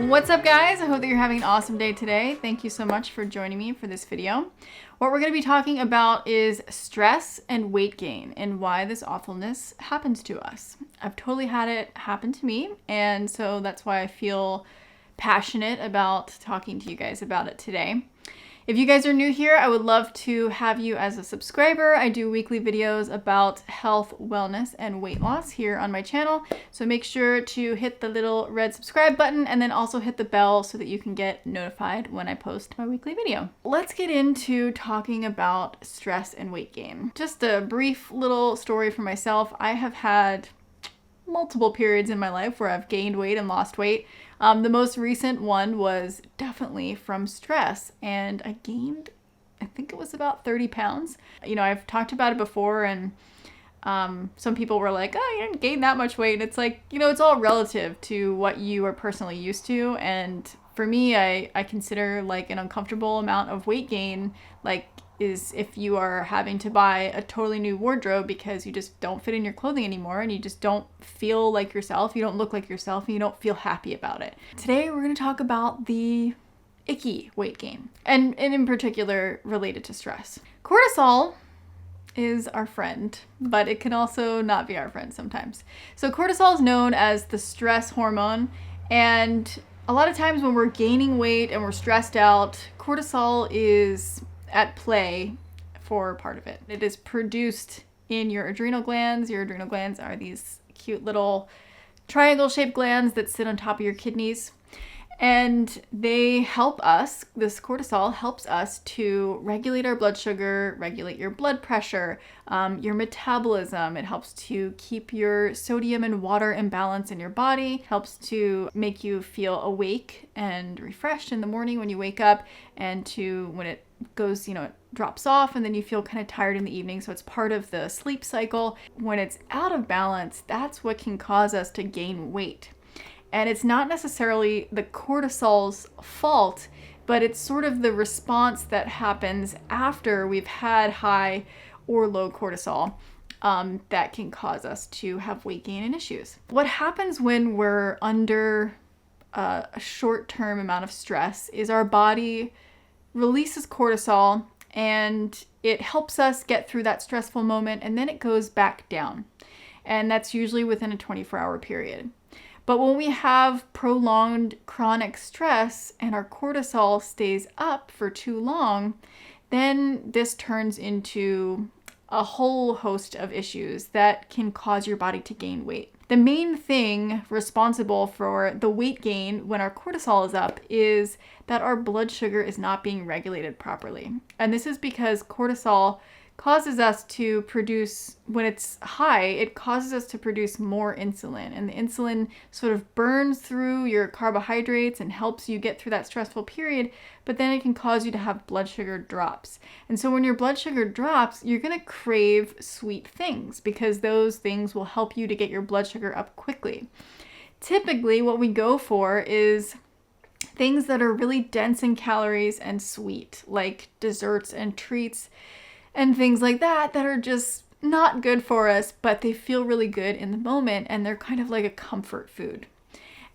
What's up, guys? I hope that you're having an awesome day today. Thank you so much for joining me for this video. What we're going to be talking about is stress and weight gain and why this awfulness happens to us. I've totally had it happen to me, and so that's why I feel passionate about talking to you guys about it today. If you guys are new here, I would love to have you as a subscriber. I do weekly videos about health, wellness, and weight loss here on my channel. So make sure to hit the little red subscribe button and then also hit the bell so that you can get notified when I post my weekly video. Let's get into talking about stress and weight gain. Just a brief little story for myself. I have had multiple periods in my life where I've gained weight and lost weight. The most recent one was definitely from stress, and I gained, I think it was about 30 pounds. You know, I've talked about it before, and some people were like, oh, you didn't gain that much weight. It's like, you know, it's all relative to what you are personally used to. And for me, I consider like an uncomfortable amount of weight gain, like is if you are having to buy a totally new wardrobe because you just don't fit in your clothing anymore and you just don't feel like yourself, you don't look like yourself, and you don't feel happy about it. Today we're going to talk about the icky weight gain, and in particular related to stress. Cortisol is our friend, but it can also not be our friend sometimes. So cortisol is known as the stress hormone, and a lot of times when we're gaining weight and we're stressed out, cortisol is at play for part of it. It is produced in your adrenal glands. Your adrenal glands are these cute little triangle-shaped glands that sit on top of your kidneys. And they help us, this cortisol helps us to regulate our blood sugar, regulate your blood pressure, your metabolism. It helps to keep your sodium and water in balance in your body, helps to make you feel awake and refreshed in the morning when you wake up, and to when it goes, you know, it drops off and then you feel kind of tired in the evening. So it's part of the sleep cycle. When it's out of balance, that's what can cause us to gain weight. And it's not necessarily the cortisol's fault, but it's sort of the response that happens after we've had high or low cortisol that can cause us to have weight gain and issues. What happens when we're under a short-term amount of stress is our body releases cortisol and it helps us get through that stressful moment, and then it goes back down. And that's usually within a 24-hour period. But when we have prolonged chronic stress and our cortisol stays up for too long, then this turns into a whole host of issues that can cause your body to gain weight. The main thing responsible for the weight gain when our cortisol is up is that our blood sugar is not being regulated properly. And this is because cortisol causes us to produce, when it's high, it causes us to produce more insulin. And the insulin sort of burns through your carbohydrates and helps you get through that stressful period, but then it can cause you to have blood sugar drops. And so when your blood sugar drops, you're going to crave sweet things because those things will help you to get your blood sugar up quickly. Typically, what we go for is things that are really dense in calories and sweet, like desserts and treats, and things like that are just not good for us, but they feel really good in the moment, and they're kind of like a comfort food.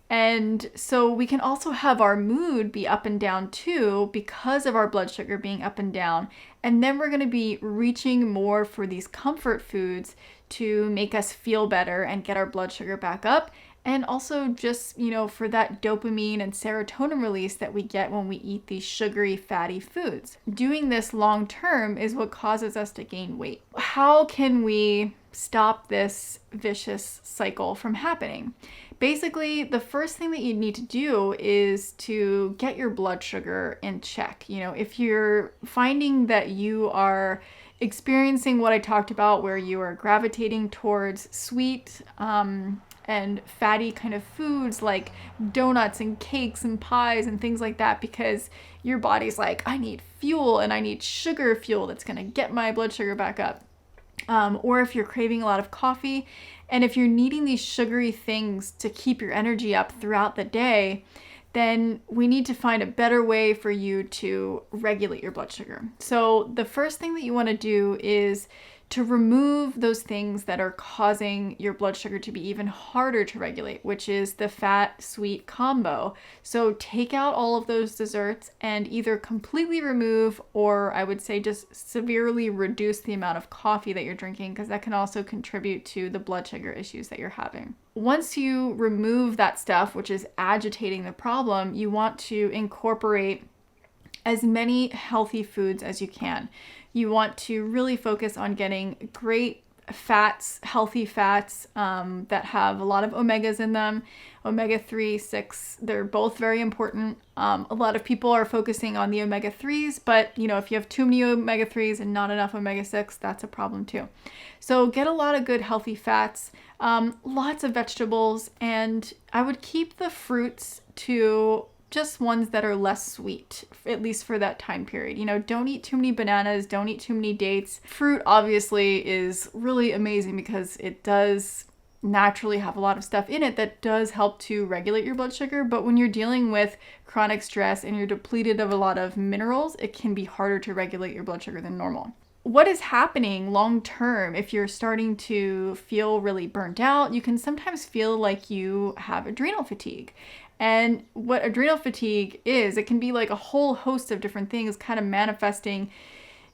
And so we can also have our mood be up and down too because of our blood sugar being up and down. And then we're going to be reaching more for these comfort foods to make us feel better and get our blood sugar back up. And also just, you know, for that dopamine and serotonin release that we get when we eat these sugary, fatty foods. Doing this long term is what causes us to gain weight. How can we stop this vicious cycle from happening? Basically, the first thing that you need to do is to get your blood sugar in check. You know, if you're finding that you are experiencing what I talked about, where you are gravitating towards sweet, and fatty kind of foods like donuts and cakes and pies and things like that, because your body's like, I need fuel and I need sugar fuel that's going to get my blood sugar back up. Or if you're craving a lot of coffee, and if you're needing these sugary things to keep your energy up throughout the day, then we need to find a better way for you to regulate your blood sugar. So the first thing that you want to do is to remove those things that are causing your blood sugar to be even harder to regulate, which is the fat-sweet combo. So take out all of those desserts and either completely remove, or I would say just severely reduce the amount of coffee that you're drinking, because that can also contribute to the blood sugar issues that you're having. Once you remove that stuff, which is agitating the problem, you want to incorporate as many healthy foods as you can. You want to really focus on getting great fats, healthy fats that have a lot of omegas in them. Omega-3, 6, they're both very important. A lot of people are focusing on the omega-3s, but if you have too many omega-3s and not enough omega-6, that's a problem too. So get a lot of good healthy fats, lots of vegetables, and I would keep the fruits to just ones that are less sweet, at least for that time period. Don't eat too many bananas, don't eat too many dates. Fruit obviously is really amazing because it does naturally have a lot of stuff in it that does help to regulate your blood sugar. But when you're dealing with chronic stress and you're depleted of a lot of minerals, it can be harder to regulate your blood sugar than normal. What is happening long term if you're starting to feel really burnt out? You can sometimes feel like you have adrenal fatigue. And what adrenal fatigue is, it can be like a whole host of different things kind of manifesting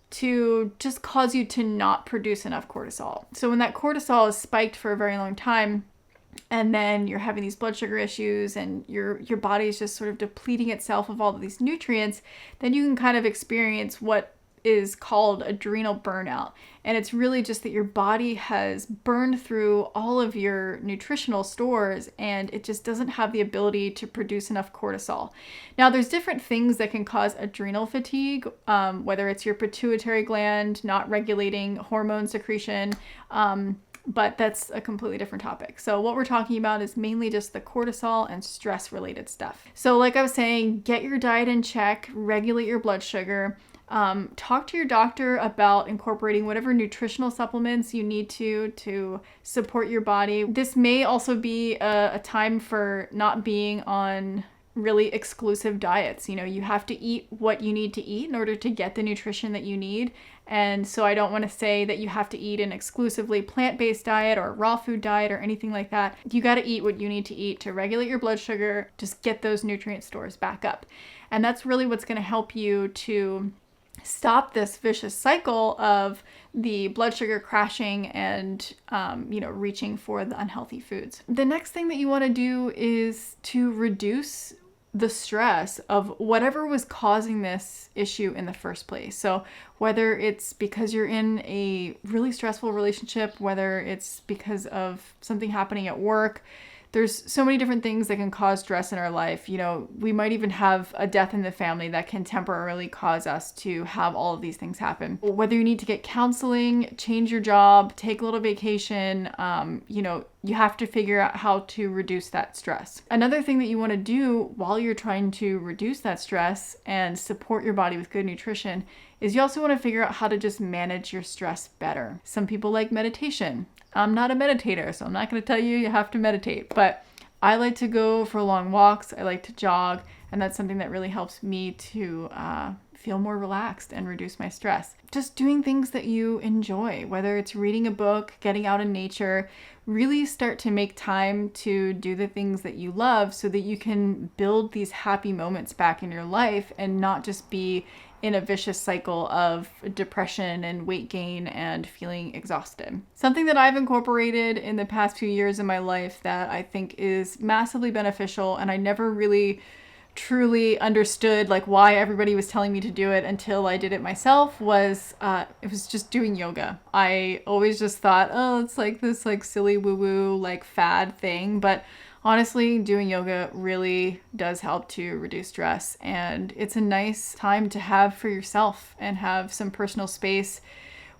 to just cause you to not produce enough cortisol. So when that cortisol is spiked for a very long time, and then you're having these blood sugar issues and your body is just sort of depleting itself of all of these nutrients, then you can kind of experience what is called adrenal burnout. And it's really just that your body has burned through all of your nutritional stores and it just doesn't have the ability to produce enough cortisol. Now, there's different things that can cause adrenal fatigue, whether it's your pituitary gland not regulating hormone secretion, but that's a completely different topic. So what we're talking about is mainly just the cortisol and stress related stuff. So like I was saying, get your diet in check, regulate your blood sugar. Talk to your doctor about incorporating whatever nutritional supplements you need to support your body. This may also be a time for not being on really exclusive diets. You have to eat what you need to eat in order to get the nutrition that you need. And so I don't want to say that you have to eat an exclusively plant-based diet or raw food diet or anything like that. You got to eat what you need to eat to regulate your blood sugar, just get those nutrient stores back up. And that's really what's going to help you to stop this vicious cycle of the blood sugar crashing and, reaching for the unhealthy foods. The next thing that you want to do is to reduce the stress of whatever was causing this issue in the first place. So whether it's because you're in a really stressful relationship, whether it's because of something happening at work, there's so many different things that can cause stress in our life. We might even have a death in the family that can temporarily cause us to have all of these things happen. Whether you need to get counseling, change your job, take a little vacation, you have to figure out how to reduce that stress. Another thing that you want to do while you're trying to reduce that stress and support your body with good nutrition is you also want to figure out how to just manage your stress better. Some people like meditation. I'm not a meditator, so I'm not going to tell you have to meditate, but I like to go for long walks. I like to jog, and that's something that really helps me to feel more relaxed and reduce my stress. Just doing things that you enjoy, whether it's reading a book, getting out in nature, really start to make time to do the things that you love so that you can build these happy moments back in your life and not just be in a vicious cycle of depression and weight gain and feeling exhausted. Something that I've incorporated in the past few years in my life that I think is massively beneficial, and I never really truly understood why everybody was telling me to do it until I did it myself, was it was just doing yoga. I always just thought, it's this silly woo-woo fad thing, but honestly, doing yoga really does help to reduce stress, and it's a nice time to have for yourself and have some personal space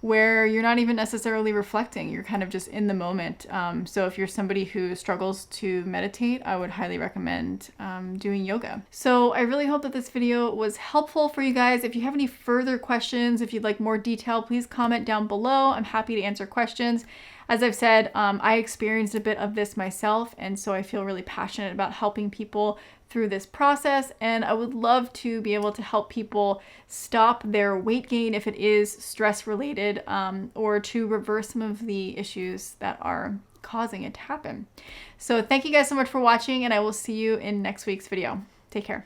where you're not even necessarily reflecting. You're kind of just in the moment. So if you're somebody who struggles to meditate, I would highly recommend doing yoga. So I really hope that this video was helpful for you guys. If you have any further questions, if you'd like more detail, please comment down below. I'm happy to answer questions. As I've said, I experienced a bit of this myself, and so I feel really passionate about helping people through this process, and I would love to be able to help people stop their weight gain if it is stress related, or to reverse some of the issues that are causing it to happen. So thank you guys so much for watching, and I will see you in next week's video. Take care.